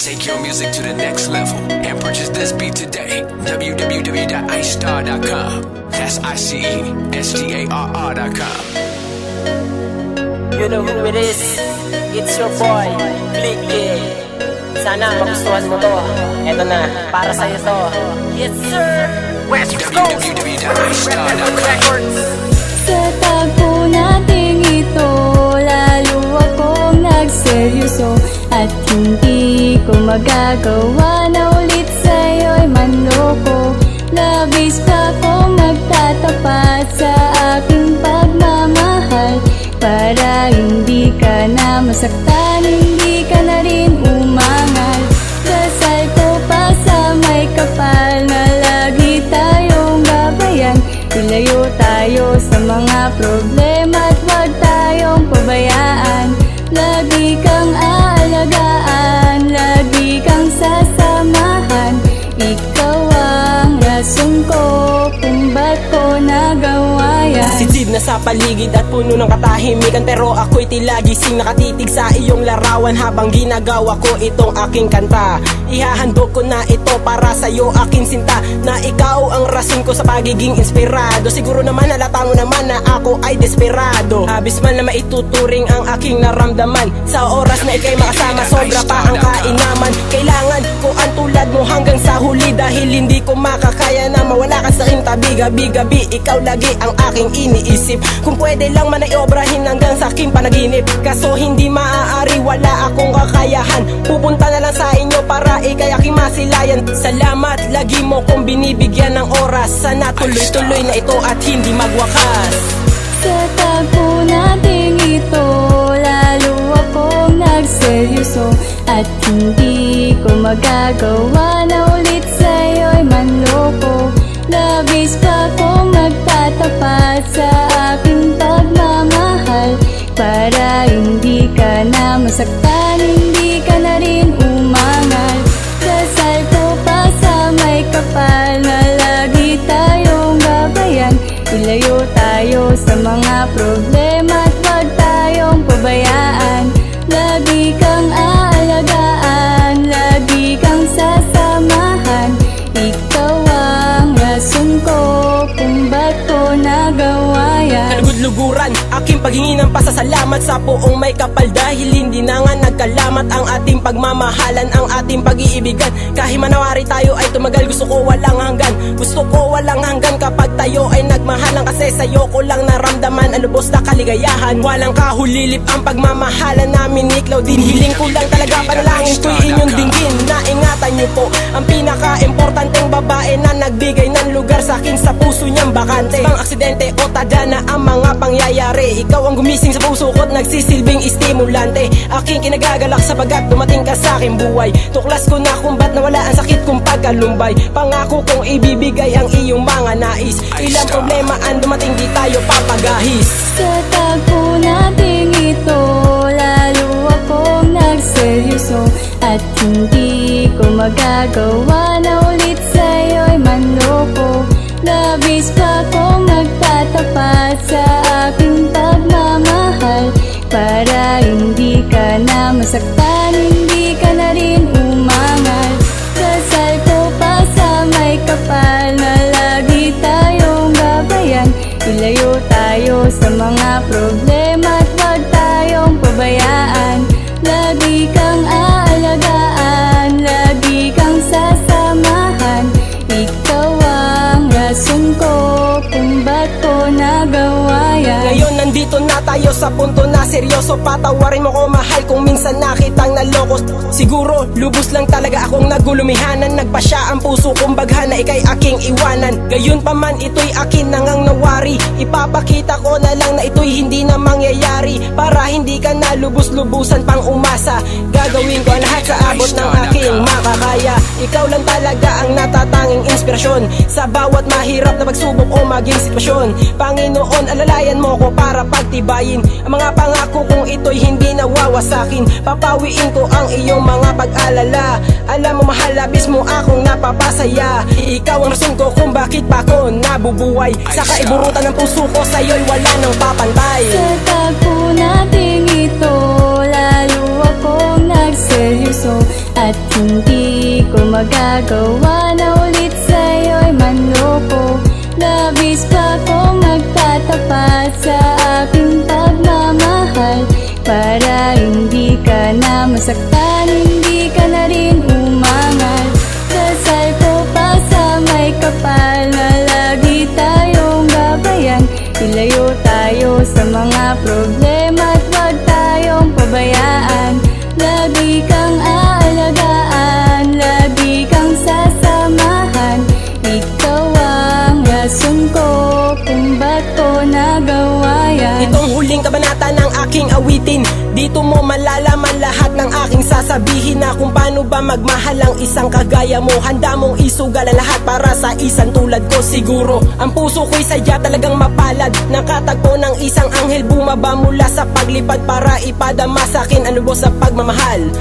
Take your music to the next level and purchase this beat today. www.icestar.com. That's ICESTARR.com. You know who it is. It's your boy, Blicky. Sana magustuhan mo to. Eto na, para sa'yo to. Yes sir! West Coast! www.icestar.com. Sa tagpo nating ito, lalo akong nagseryoso at hindi ko magagawa na ulit sa'yo'y manloko. Labis pa kong nagtatapat sa aking pagmamahal para hindi ka na masaktan, hindi ka na rin umangal. Dasal ko pa sa may kapal na lagi tayong gabayan. Ilayo tayo sa mga problema at huwag tayong pabayaan. Lagi kang aalagaan, lagi kang sasamahan. Ikaw ang rason ko kung ba't ko nagawa yan. Sitsid na sa paligid at puno ng katahimikan, pero ako'y tila gising nakatitig sa iyong larawan habang ginagawa ko itong aking kanta. Ihahandog ko na ito para sa'yo aking sinta, na ikaw ang rason ko sa pagiging inspirado. Siguro naman halata mo naman na ako ay desperado. Abis man na maituturing ang aking naramdaman, sa oras na ikay makasama sobra pa ang kainaman. Kailangan ko ang tulad mo hanggang sa huli, dahil hindi ko makakaya na mawala ka sa aking tabi. Gabi-gabi ikaw lagi ang aking iniisip. Kung pwede lang man ay obrahin hanggang sa aking panaginip, kaso hindi maaari, wala akong kakayahan. Pupunta na lang sa inyo para ikay aking masilayan. Salamat lagi mo kong binibigyan ng oras. Sana tuloy-tuloy na ito at hindi magwakas. Sa tagpo nating ito, lalo akong nagseryoso at hindi ko magagawa na ulit sa'yo'y manloko. Labis pa kong nagtatapat sa aking pagmamahal para hindi ka na masaktan, hindi ka na rin umangal. Dasal ko pa sa may kapal na lagi tayong gabayan. Ilayo tayo sa mga problema at huwag tayong pabayaan. Lagi kang aalagaan, lagi kang sasamahan. Ikaw ang rason ko kung ba't ko nagawa yan. Kalugud-luguran aking paghingi ng pasasalamat sa buong may kapal, dahil hindi na nga nagkalamat ang ating pagmamahalan, ang ating pag-iibigan. Kahit manawari tayo ay tumagal, gusto ko walang hanggan. Gusto ko walang hanggan kapag tayo ay nagmahalan, kasi sa'yo ko lang naramdaman ang lubos na kaligayahan. Walang kahulilip ang pagmamahalan namin ni Claudine. Hiling ko lang talaga, panalangin ko'y inyong dinggin na ingatan niyo po ang pinaka-importanteng babae na nagbigay ng lugar sa akin sa puso niyang bakante. Pang aksidente o tadya na ang mga pangyayari, ikaw ang gumising sa puso ko't nagsisilbing estimulante. Aking kinagagalak sapagat dumating ka sa aking buhay. Tuklas ko na kung ba't nawala ang sakit kong pagkalumbay. Pangako kong ibibigay ang iyong mga nais. Ilang problema ang dumating, di tayo papagahis. Sa tagpo nating ito, lalo akong nagseryoso at hindi ko magagawa na ulit sa'yo'y manloko. Labis pa kong nagtatapat sa aking pagmamahal para hindi ka na masaktan, hindi ka na rin umangal. Dasal ko pa sa may kapal na lagi tayong gabayan. Ilayo tayo sa mga problema at huwag tayong pabayaan. Lagi kang aalagaan, lagi kang sasamahan. Ikaw ang rason ko kung ba't ko nagawa yan. Ngayon nandito na tayo sa punto na seryoso. Patawarin mo ko mahal kung minsan nakitang naloko. Siguro lubos lang talaga akong nagulumihanan. Nagpasya ang puso kong baghan na ikay aking iwanan. Gayon pa man ito'y akin nangang nawari. Ipapakita ko na lang na ito'y hindi na mangyayari, para hindi ka na lubos-lubusan pang umasa. Gagawin ko ang lahat sa abot ng aking makakaya. Ikaw lang talaga ang natatanging inspirasyon sa bawat mahirap na pagsubok o maging sitwasyon. Panginoon, alalayan mo ko para pagtibayin ang mga pangako kung ito'y hindi nawawasakin. Papawiin ko ang iyong mga pag-alala. Alam mo mahal, labis mo akong napapasaya. Ikaw ang rason ko kung bakit pa ako nabubuhay. Sa kaiburutan ng puso ko, sa'yo'y wala nang papantay. Sa tagpo nating ito, lalo akong nagseryoso at At hindi ko magagawa na ulit sa'yo'y manloko. Labis pa kong magtatapat sa aking pagmamahal, para hindi ka na masaktan, hindi ka na rin umangal. Dasal ko pa sa may kapal na lagi tayong gabayan. Ilayo tayo sa mga problema at huwag tayong pabayaan. Lagi kang aalagaan, lagi kang sasamahan. Ikaw ang rason ko kung ba't ko nagawa yan. Itong huling kabanata ng aking awitin, dito mo malalaman lahat ng aking sasabihin, na kung paano ba magmahal ang isang kagaya mo. Handa mong isugal ang lahat para sa isang tulad ko. Siguro ang puso ko'y sadya talagang mapalad, nakatagpo ng isang anghel bumaba mula sa paglipad para ipadama sa akin ang lubos sa pagmamahal.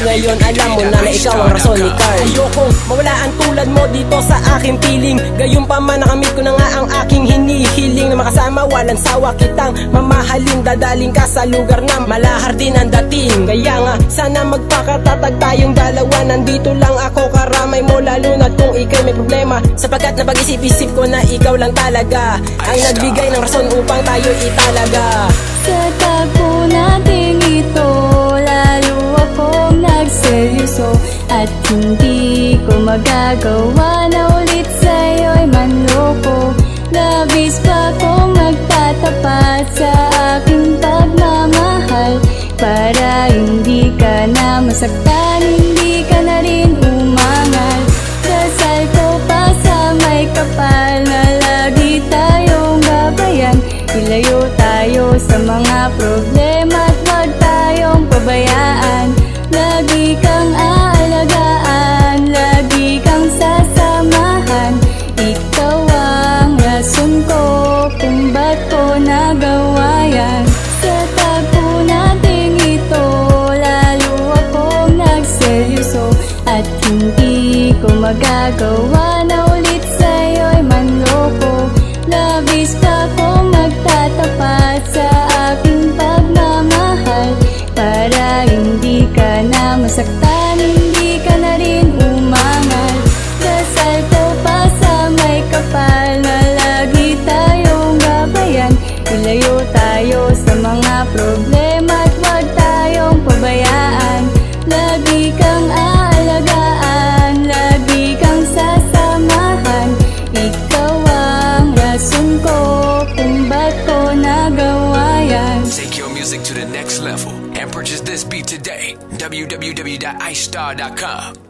Ngayon alam mo na ikaw ang rason ni Carl. Ayokong mawala ang tulad mo dito sa aking piling, gayon pa man nakamit ko na nga ang aking hinihiling, na makasama walang sawa kitang mamahalin. Dadaling ka sa lugar na malahar din ang dating, kaya nga sana magpakatatag tayong dalawa. Nandito lang ako karamay mo, lalo na kung ikaw may problema, sapagkat napag-isip-isip ko na ikaw lang talaga ang nagbigay ng rason upang tayo italaga. Sa tagpo nating ito, lalo akong nagseryoso, at hindi ko magagawa na ulit sa'yo'y manloko. Labis pa kong magtatapat sa aking pagmamahal, para hindi ka na masaktan, hindi ka na rin umangal. Dasal ko pa sa may kapal na lagi tayong gabayan. Ilayo tayo sa mga problema at huwag tayong pabayaan. Lagi kang aalagaan, lagi kang sasamahan. Ikaw ang rason ko kung ba't ko nagawa yan. Sa tagpo nating ito, lalo akong nagseryoso, at hindi ko magagawa na ulit sa'yo'y manloko. Labis pa kong magtatapat sa aking pagmamahal, para hindi ka na masaktan, hindi ka na rin umangal. Dasal ko pa sa may kapal na lagi tayong gabayan. Ilayo tayo sa mga problema at huwag tayong pabayaan. Lagi kang aalagaan, lagi kang sasamahan. Ikaw ang rason ko kung ba't ko nagawa yan. Take your music to the next level and purchase this beat today. www.icestar.com